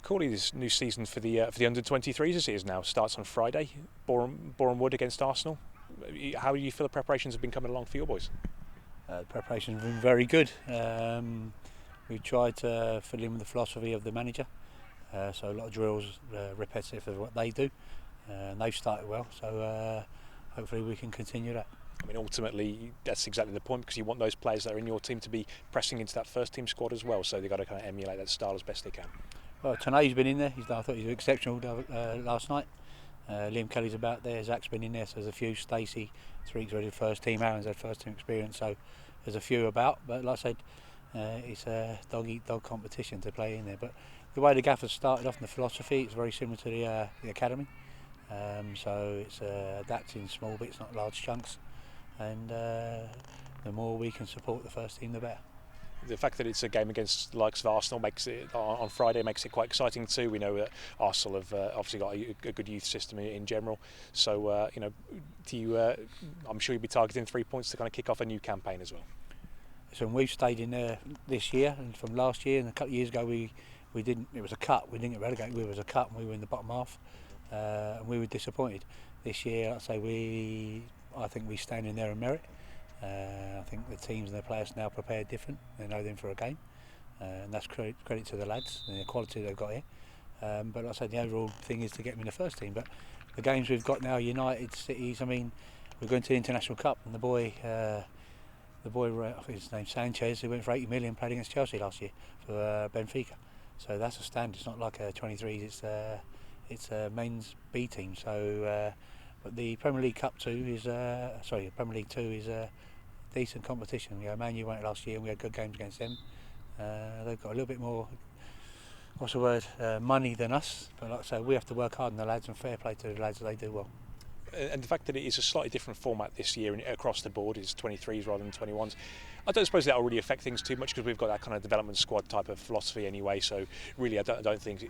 Cooley, this new season for the under-23s as it is now starts on Friday. Boreham Wood against Arsenal. How do you feel the preparations have been coming along for your boys? The preparations have been very good. We've tried to fill in with the philosophy of the manager, so a lot of drills, repetitive of what they do, and they've started well. So hopefully we can continue that. I mean, ultimately, that's exactly the point, because you want those players that are in your team to be pressing into that first team squad as well. So they've got to kind of emulate that style as best they can. Well, Tanay's been in there. I thought he was exceptional last night. Liam Kelly's about there. Zach's been in there. So there's a few. Stacey, Tariq's already first team. Aaron's had first team experience. So there's a few about. But like I said, it's a dog-eat-dog competition to play in there. But the way the gaffers started off in the philosophy, it's very similar to the academy. So it's adapting small bits, not large chunks. And the more we can support the first team, the better. The fact that it's a game against the likes of Arsenal makes it on Friday makes it quite exciting too. We know that Arsenal have obviously got a good youth system in general. So do you? I'm sure you'll be targeting 3 points to kind of kick off a new campaign as well. So we've stayed in there this year, and from last year and a couple of years ago we didn't. It was a cut. We didn't get relegated. It was a cut, and we were in the bottom half, and we were disappointed. This year, I think we stand in there in merit. I think the teams and the players now prepared different. They know them for a game, and that's credit to the lads and the quality they've got here. But like I said, the overall thing is to get them in the first team. But the games we've got now, United, Cities. I mean, we're going to the International Cup, and the boy, I think his name's Sanchez, who went for 80 million, played against Chelsea last year for Benfica. So that's a standard. It's not like a 23s. It's a men's B team. So. But the Premier League Cup 2 is Premier League 2 is a decent competition. Man U won it last year, and we had good games against them. They've got a little bit more, money than us. But like I say, we have to work hard on the lads, and fair play to the lads, they do well. And the fact that it is a slightly different format this year across the board, is 23s rather than 21s. I don't suppose that will really affect things too much, because we've got that kind of development squad type of philosophy anyway. So really, I don't think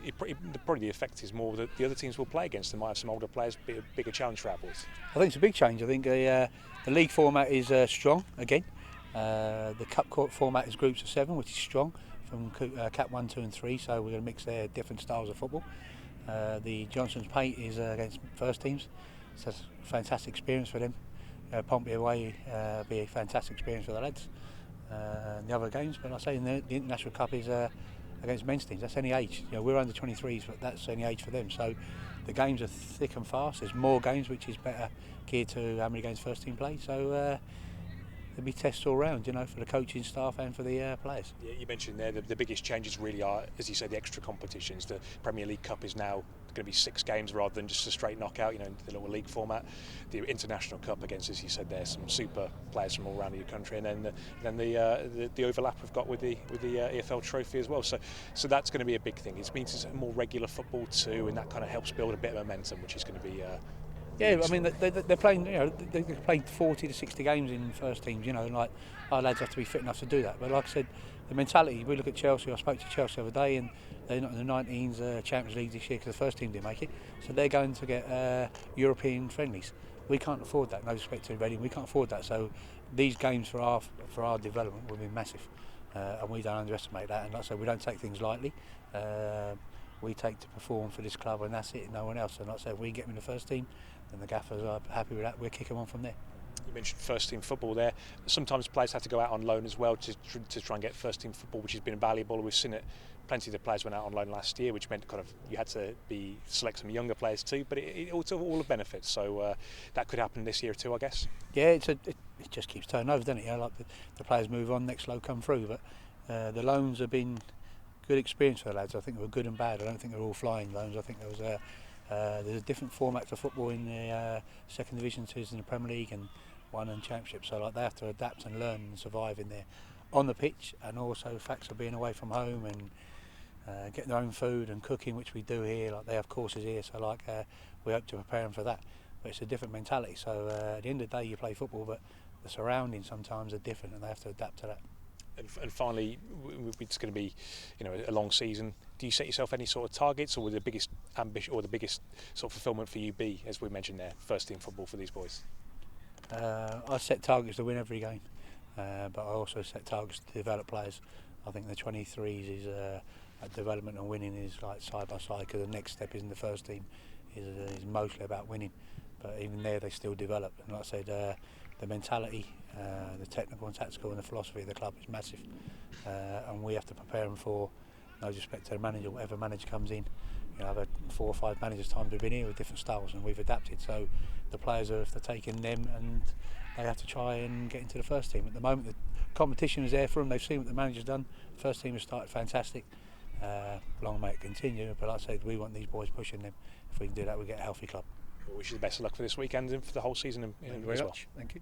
probably the effect is more that the other teams will play against them. Might have some older players, bigger challenge for our boys. I think it's a big change. I think the league format is strong again. The cup court format is groups of 7, which is strong from Cap 1, 2 and 3. So we're going to mix their different styles of football. The Johnson's Paint is against first teams. So it's a fantastic experience for them. Pompey away be a fantastic experience for the lads. And the other games, but I say the International Cup is against men's teams. That's any age. We're under 23s, but that's any age for them. So the games are thick and fast. There's more games, which is better geared to how many games first team play. So there'll be tests all round, for the coaching staff and for the players. Yeah, you mentioned there the biggest changes really are, as you said, the extra competitions. The Premier League Cup is now going to be 6 games rather than just a straight knockout, the little league format. The International Cup against, as you said, there's some super players from all around the country, and then the overlap we've got with the EFL Trophy as well. So that's going to be a big thing. It means it's more regular football too, and that kind of helps build a bit of momentum, which is going to be. Yeah, I mean they're playing. They played 40 to 60 games in first teams. And like our lads have to be fit enough to do that. But like I said, the mentality. We look at Chelsea. I spoke to Chelsea the other day, and they're not in the 19s Champions League this year because the first team didn't make it. So they're going to get European friendlies. We can't afford that. No respect to Reading, we can't afford that. So these games for our development will be massive, and we don't underestimate that. And like I said, we don't take things lightly. We take to perform for this club, and that's it. No one else. And like I said, if we get them in the first team, and the gaffers are happy with that, we'll kick them on from there. You mentioned first team football there. Sometimes players have to go out on loan as well to try and get first team football, which has been valuable. We've seen it. Plenty of the players went out on loan last year, which meant kind of you had to select some younger players too. But it also all of benefits. So that could happen this year too, I guess. Yeah, it just keeps turning over, doesn't it? Like the players move on, next load come through. But the loans have been good experience for the lads. I think they were good and bad. I don't think they're all flying loans. I think there was there's a different format to football in the second division, 2s in the Premier League, and 1 in Championship. So like they have to adapt and learn and survive in there on the pitch, and also facts of being away from home and getting their own food and cooking, which we do here. Like they have courses here, so we hope to prepare them for that. But it's a different mentality. So at the end of the day, you play football, but the surroundings sometimes are different, and they have to adapt to that. And finally, it's going to be, a long season. Do you set yourself any sort of targets, or would the biggest ambition or the biggest sort of fulfilment for you be, as we mentioned there, first team football for these boys? I set targets to win every game, but I also set targets to develop players. I think the 23s is a development and winning is like side by side, because the next step is in the first team is mostly about winning. But even there, they still develop. And like I said, the mentality, the technical and tactical, and the philosophy of the club is massive. And we have to prepare them for, no disrespect to the manager, whatever manager comes in. You know, I've had 4 or 5 managers' time to been here with different styles, and we've adapted. So the players are taking them, and they have to try and get into the first team. At the moment, the competition is there for them. They've seen what the manager's done. The first team has started fantastic. Long may it continue, but like I said, we want these boys pushing them. If we can do that, we get a healthy club. We wish you the best of luck for this weekend and for the whole season Thank you very as well. much. Thank you.